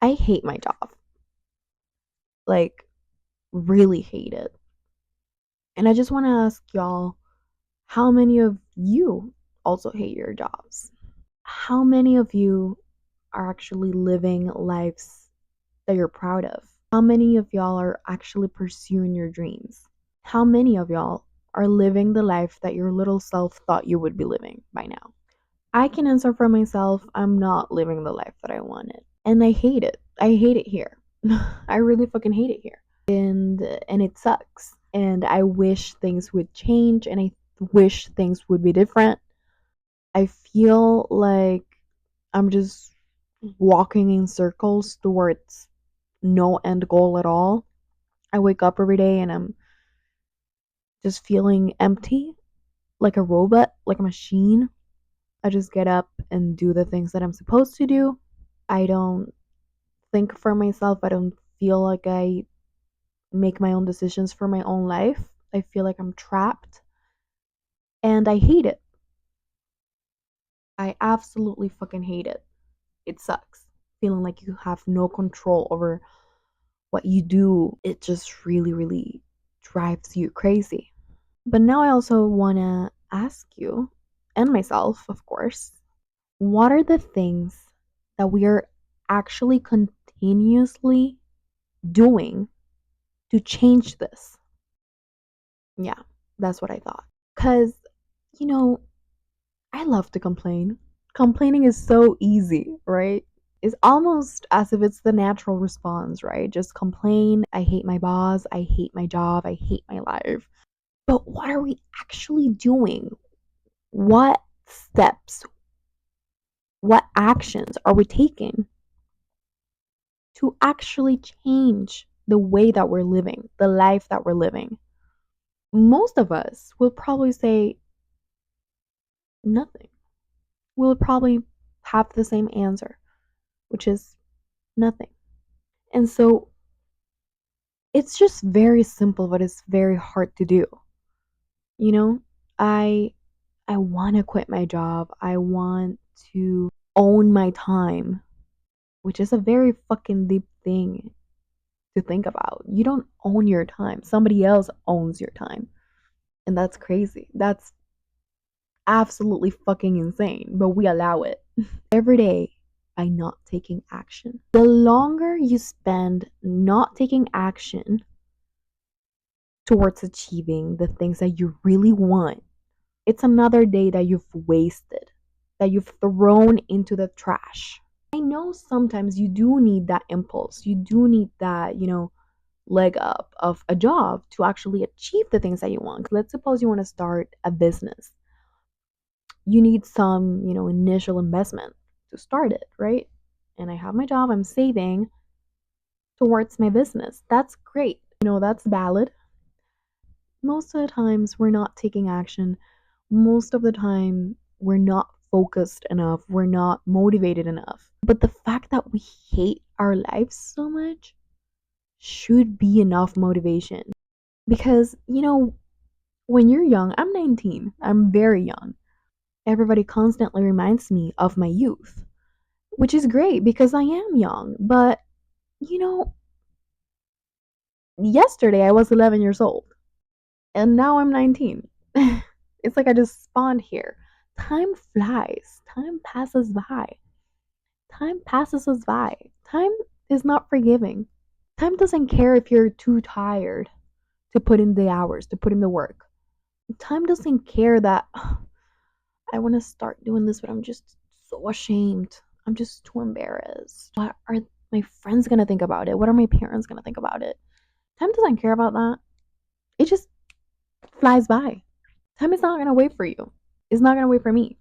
I hate my job. Like, really hate it. And I just want to ask y'all, how many of you also hate your jobs? How many of you are actually living lives that you're proud of? How many of y'all are actually pursuing your dreams? How many of y'all are living the life that your little self thought you would be living by now? I can answer for myself, I'm not living the life that I wanted. And I hate it. I hate it here. I really fucking hate it here. And it sucks. And I wish things would change and I wish things would be different. I feel like I'm just walking in circles towards no end goal at all. I wake up every day and I'm just feeling empty, like a robot, like a machine. I just get up and do the things that I'm supposed to do. I don't think for myself. I don't feel like I make my own decisions for my own life. I feel like I'm trapped and I hate it. I absolutely fucking hate it. It sucks. Feeling like you have no control over what you do, it just really, really drives you crazy. But now I also want to ask you, and myself, of course, what are the things that we are actually continuously doing to change this? Yeah, that's what I thought. Because, you know, I love to complain. Complaining is so easy, right? It's almost as if it's the natural response, right? Just complain. I hate my boss. I hate my job. I hate my life. But what are we actually doing? What steps, what actions are we taking to actually change the way that we're living, the life that we're living? Most of us will probably say nothing. We'll probably have the same answer, which is nothing. And so it's just very simple, but it's very hard to do. You know, I I want to quit my job. I want to own my time, which is a very fucking deep thing to think about. You don't own your time. Somebody else owns your time. And that's crazy. That's absolutely fucking insane, but we allow it every day by not taking action. The longer you spend not taking action towards achieving the things that you really want, it's another day that you've wasted, that you've thrown into the trash. I know sometimes you do need that impulse. You do need that, leg up of a job to actually achieve the things that you want. Let's suppose you want to start a business. You need some, initial investment to start it, right? And I have my job, I'm saving towards my business. That's great. That's valid. Most of the times we're not taking action. Most of the time we're not focused enough. We're not motivated enough. But the fact that we hate our lives so much should be enough motivation. Because, when you're young, I'm 19, I'm very young. Everybody constantly reminds me of my youth, which is great because I am young. But, you know, yesterday I was 11 years old and now I'm 19. It's like I just spawned here. Time flies, time passes by. Time passes us by. Time is not forgiving. Time doesn't care if you're too tired to put in the hours, to put in the work. Time doesn't care that I want to start doing this, but I'm just so ashamed. I'm just too embarrassed. What are my friends gonna think about it? What are my parents gonna think about it? Time doesn't care about that. It just flies by. Time is not gonna wait for you. It's not gonna wait for me.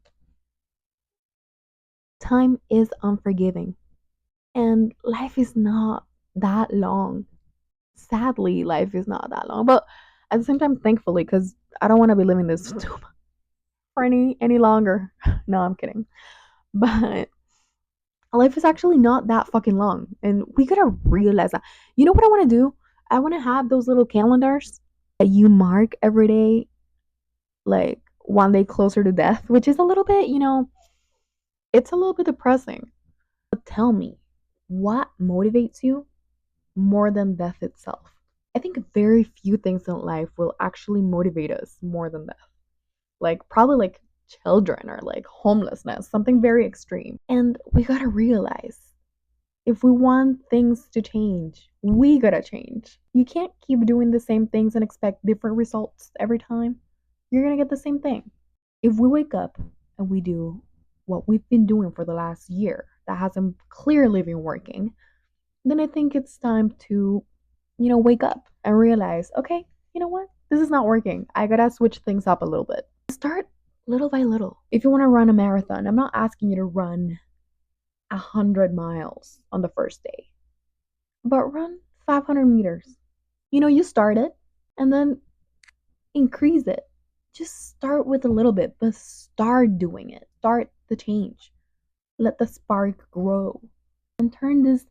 Time is unforgiving. And life is not that long. Sadly, life is not that long. But at the same time, thankfully, because I don't want to be living this for any longer. No, I'm kidding. But life is actually not that fucking long. And we gotta realize that. You know what I wanna do? I wanna have those little calendars that you mark every day, like one day closer to death, which is a little bit, it's a little bit depressing. But tell me, what motivates you more than death itself? I think very few things in life will actually motivate us more than death. Like, probably like children or like homelessness, something very extreme. And we gotta realize if we want things to change, we gotta change. You can't keep doing the same things and expect different results every time. You're gonna get the same thing. If we wake up and we do what we've been doing for the last year that hasn't clearly been working, then I think it's time to, wake up and realize, okay, you know what? This is not working. I gotta switch things up a little bit. Start little by little. If you wanna run a marathon, I'm not asking you to run 100 miles on the first day, but run 500 meters. You start it and then increase it. Just start with a little bit, but start doing it. Start the change. Let the spark grow and turn this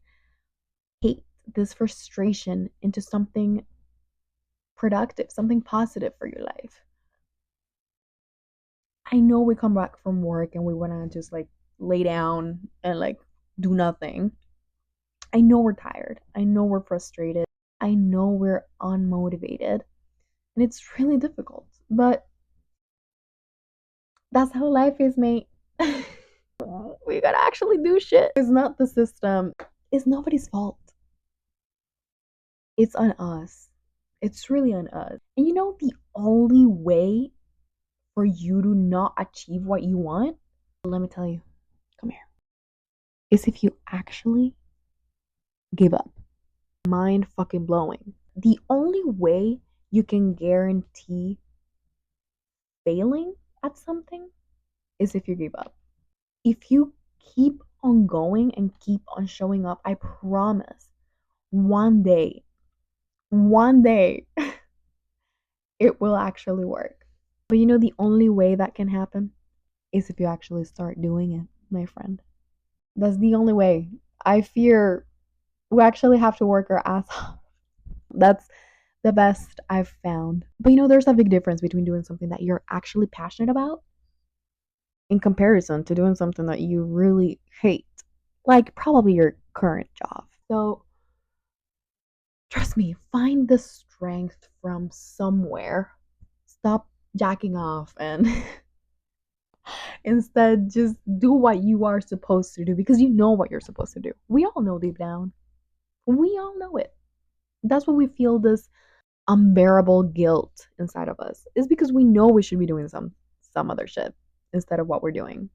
hate, this frustration into something productive, something positive for your life. I know we come back from work and we want to just like lay down and like do nothing. I know we're tired. I know we're frustrated. I know we're unmotivated. And it's really difficult. But that's how life is, mate. We gotta actually do shit. It's not the system, it's nobody's fault. It's on us. It's really on us. And the only way for you to not achieve what you want, let me tell you, come here, is if you actually give up. Mind fucking blowing. The only way you can guarantee failing at something is if you give up. If you keep on going and keep on showing up, I promise one day, it will actually work. But the only way that can happen is if you actually start doing it, my friend. That's the only way. I fear we actually have to work our ass off. That's the best I've found. But there's a big difference between doing something that you're actually passionate about in comparison to doing something that you really hate, like probably your current job. So, trust me, find the strength from somewhere. Stop jacking off and instead just do what you are supposed to do because you know what you're supposed to do. We all know deep down. We all know it. That's when we feel this unbearable guilt inside of us. Is because we know we should be doing some other shit instead of what we're doing,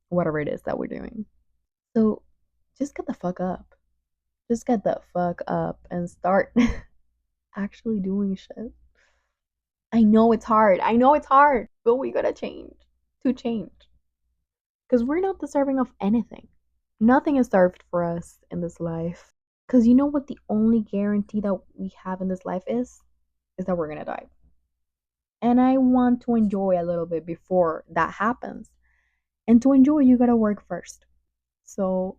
whatever it is that we're doing. So just get the fuck up. Just get the fuck up and start actually doing shit. I know it's hard. I know it's hard, but we gotta change to change. Because we're not deserving of anything. Nothing is served for us in this life. Because you know what the only guarantee that we have in this life is? Is that we're gonna die. And I want to enjoy a little bit before that happens. And to enjoy, you gotta work first. So,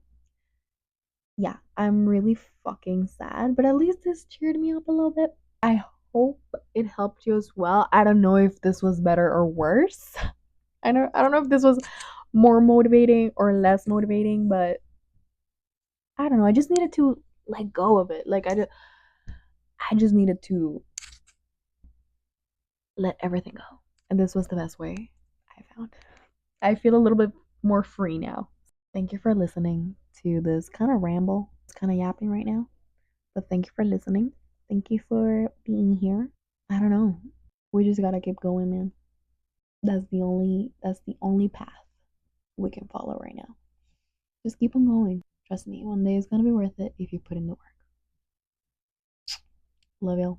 yeah, I'm really fucking sad, but at least this cheered me up a little bit. I hope it helped you as well. I don't know if this was better or worse. I don't know if this was more motivating or less motivating, but I don't know. I just needed to let go of it. Like I just needed to let everything go. And this was the best way I found. I feel a little bit more free now. Thank you for listening to this kind of ramble. It's kind of yapping right now. But thank you for listening. Thank you for being here. I don't know. We just gotta keep going, man. That's the only path we can follow right now. Just keep on going. Trust me, one day it's gonna be worth it if you put in the work. Love y'all.